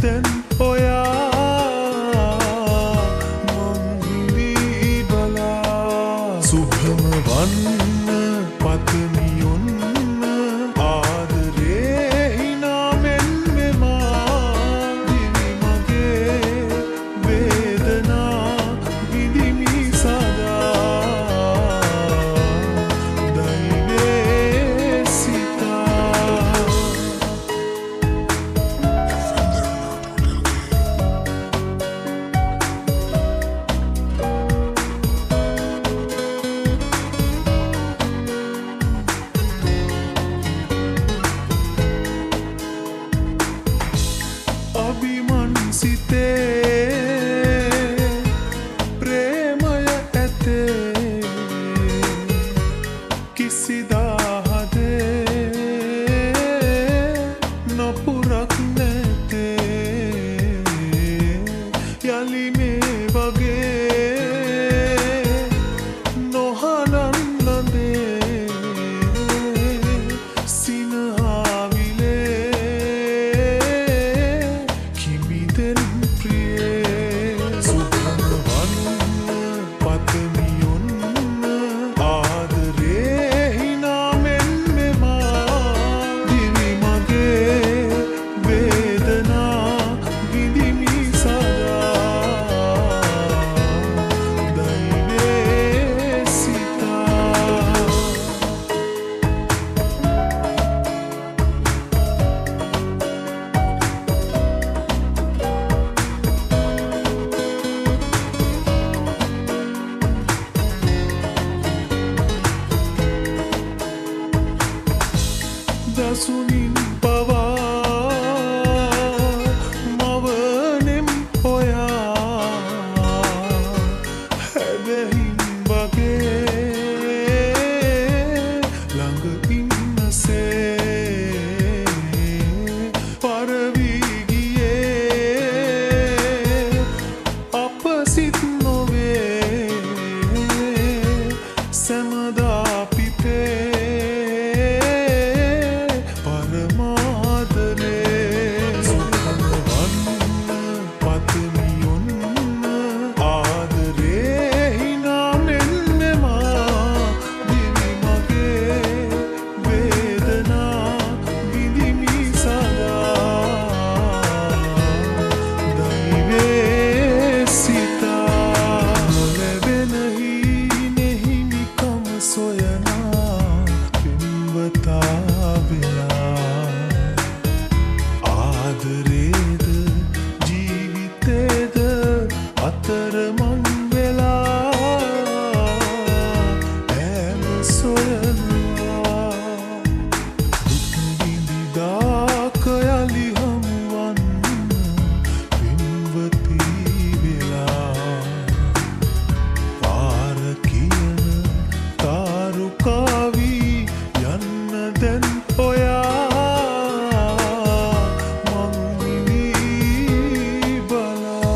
දැන් ඔයා මං හිඳී බලා සුභම වන්න පතමි ඔන්න ආදරේ හිනාමෙන් මෙමා දිවි මගේ වේදනා විඳිමි සදා දෛවේ සිතා අභිමන් සිතේ ප්‍රේමය ඇතේ කිසිදා හදේ නපුරක් නැතේ යලි මේ වගේ නොහලන් ලඳේ සිනහාවිලේ කිමිදෙන් ප්‍රියේ සුභම වන්න පතමි ඔන්න ආදරේ හිනාමෙන් මෙමා දිවි මගේ වේදනා විඳිමි සදා දෛවේ සිතා දසුනින් පවා මවනෙම් ඔයා හැබැහින් වගේ ළඟ ඉන්නසේ පරවී ගියේ අප සිත් නොවේ සැමදා පිපේ පරමාදරේ සුභම වන්න පතමි ඔන්න ආදරේ හිනාමෙන් මෙමා දිවි මගේ වේදනා විඳිමි සදා දෛවේ සිතා නොලැබෙන හිනෙහිමිකම සොයනා පෙම්වතා වෙලා ආදරේද ජීවිතේද අතරමං වෙලා ඈම සොයනවා දුක් විඳිදාක යලි හමුවන්න පෙම්වතී වෙලා පාර කියන තාරුකාවී යන්න දැන් ඔයා මං හිඳී බලා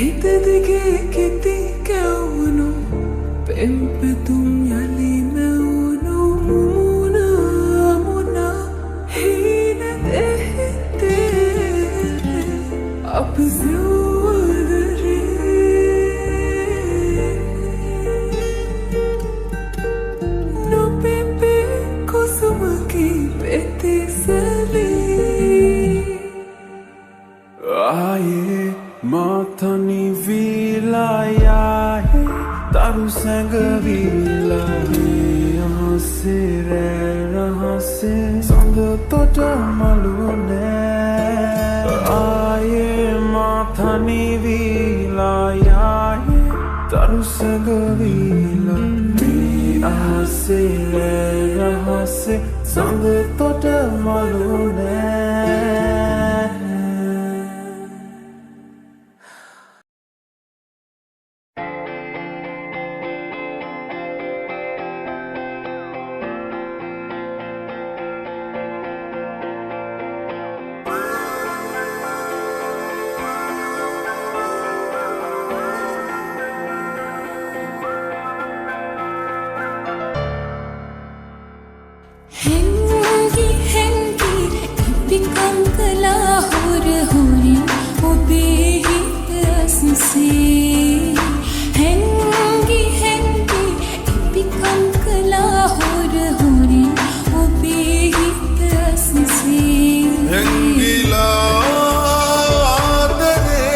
හිත දිගේ කිති කැවුණු පෙම්පෙතුම් යලි මැවුණු මුණ මුණ හීන දෙහිතේ අපි සිවුවදරේ නොපෙපෙ කුසුමකි පෙතිසලී ආයේ මාතනි විලායයි තරු සැඟවිලා අහසේ රහසේ සඳ තොට මලුනේ ආයේ මාතනි විලායයි තරු සැඟවිලා අහසේ රහසේ සඳ තොට මලුනේ Hengi hengi ipikam kala hur hurin obe hitassi Hengi hengi ipikam kala hur hurin obe hitassi Hengila adare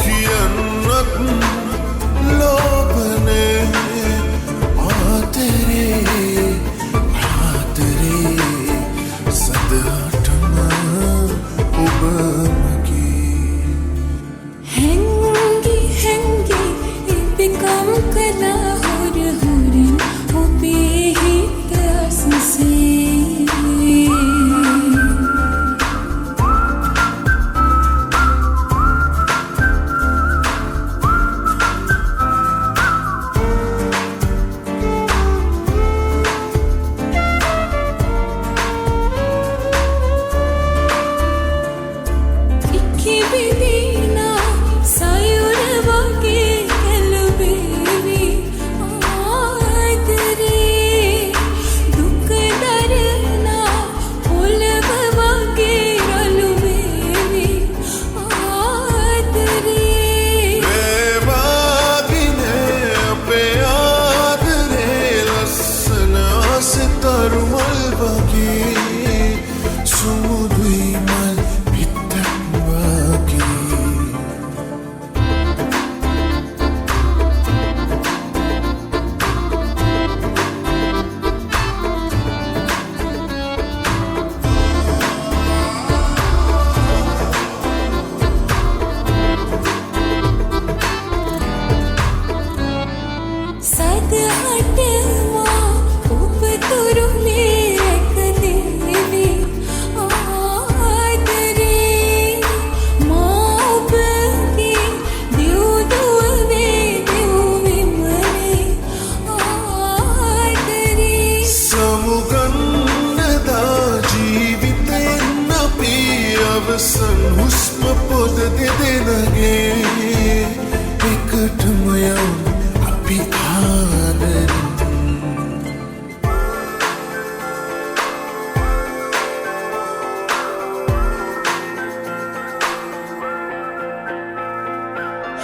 kiyanat lobne aatere Hengi hengi ipikam kala hur hurin obe hitassi Ikibidina sayura wage kalbevi aadare dukh darna olab wage raluvevi aadare bevagine ape aadare lasna astarmal wage sumudui mal sadhatma upturule ekdevi aadare ma upki diuduve divimane aadare samugannada jeevithen api avasan husma pod dedenage ekatama yaw api aadarin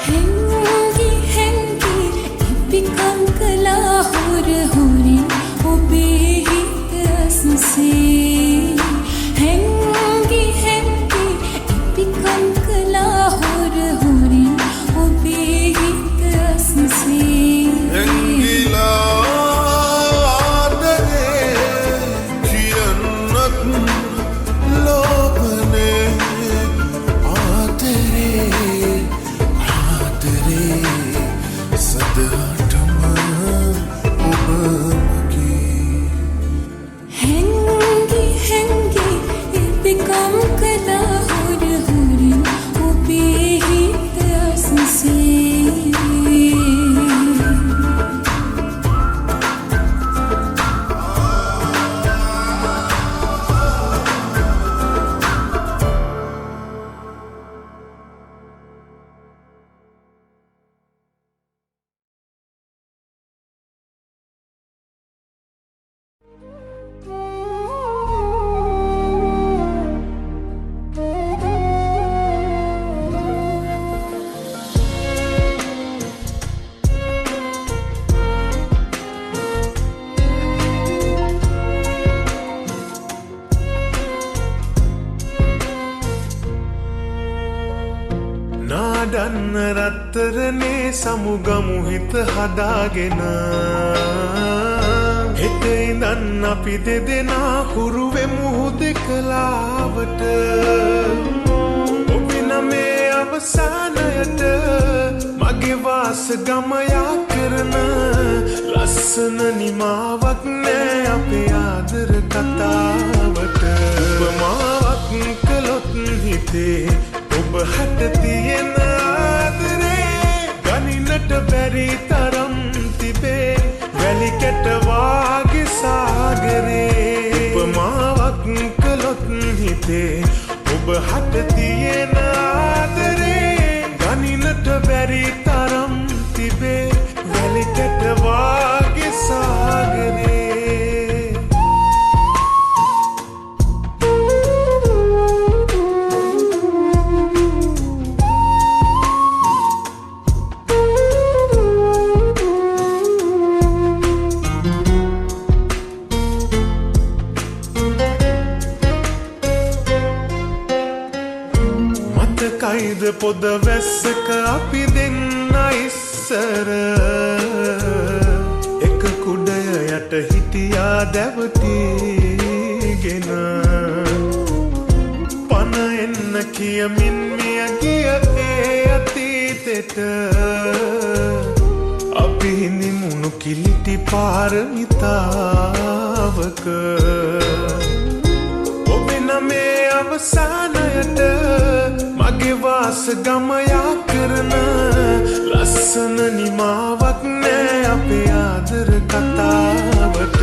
Hengi hengi ipikam kala hur hurin obe hitassi Hengi hengi ipikam kala hur hurin obe hitassi Hengila adare kiyanat lobne aatere sadhatma ubamaki Hengi hengi ipikam kala hur hurin නාඩන්න රත්තරනේ සමුගමු හිත හදාගෙන හෙට ඉඳන් අපි දෙදෙනා හුරු වෙමු හුදෙකලාවට ඔබින මේ අවසානයට මගේ වාස ගමයා කරන ලස්සන නිමාවක් නෑ අපේ ආදර කතාවට උපමාවක් කළොත් හිතේ ඔබ හට තියෙන ආදරේ ගනින්නට බැරි තරම් තිබේ වැලි කැට වාගේ සාගරේ උපමාවක් කළොත් හිතේ ඔබ හට තියෙන ආදරේ ගනින්නට බැරි තරම් තිබේ වැලි කැට වාගේ සාගරේ කයිද පොද වැස්සක අපි දෙන්න ඉස්සර එක කුඩය යට හිටියා දැවටීගෙන පන එන්න කියමින් මිය ගිය ඒ අතීතෙට අපි හිඳිමුණු කිලිටි පාරමිතාවක ඔබෙන මේ අවසානයට මගේ වාස ගමයා කරන ලස්සන නිමාවක් නෑ අපේ ආදර කතාවට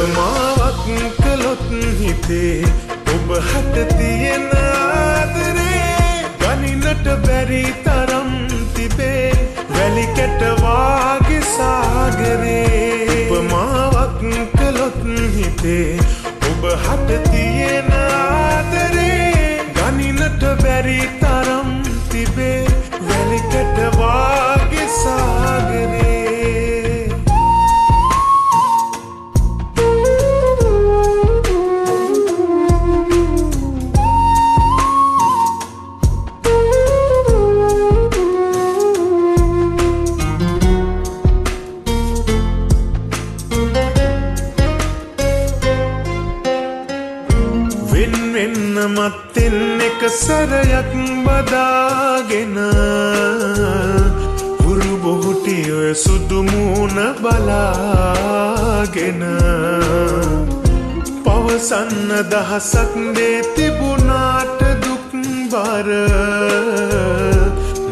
උපමාවක් කළොත් හිතේ ඔබ හට තියෙන ආදරේ ගනින්නට බැරි තරම් තිබේ වැලි කැට වාගේ සාගරේ උපමාවක් කළොත් හිතේ ඔබ හට තියෙන ආදරේ ගනින්නට බැරි තරම් තිබේ වැලි කැට වාගේ සාගරේ මත්තෙන් එක සැරයක් බදාගෙන හුරු බොහුටි ඔය සුදු මූණ බලාගෙන පවසන්න දහසක් දේ තිබුණාට දුක් බර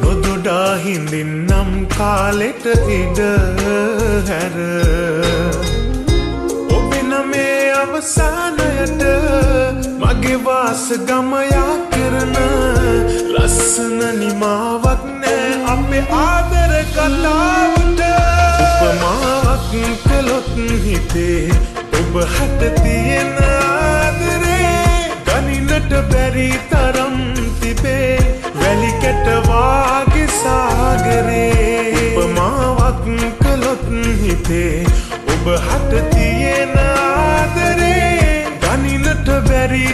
නොදොඩා හිඳින්නම් කාලෙට ඉඩ හැර ඔබෙන මේ අවසානයට මගේ වාස ගමයා කරන ලස්සන නිමාවක් නෑ අපේ ආදර කතාවට උපමාවක් කළොත් හිතේ ඔබ හට තියෙන ආදරේ ගනින්නට බැරි තරම් තිබේ වැලි කැට වාගේ සාගරේ උපමාවක් කළොත් හිතේ ඔබ හට තියෙන ආදරේ ගනින්නට බැරි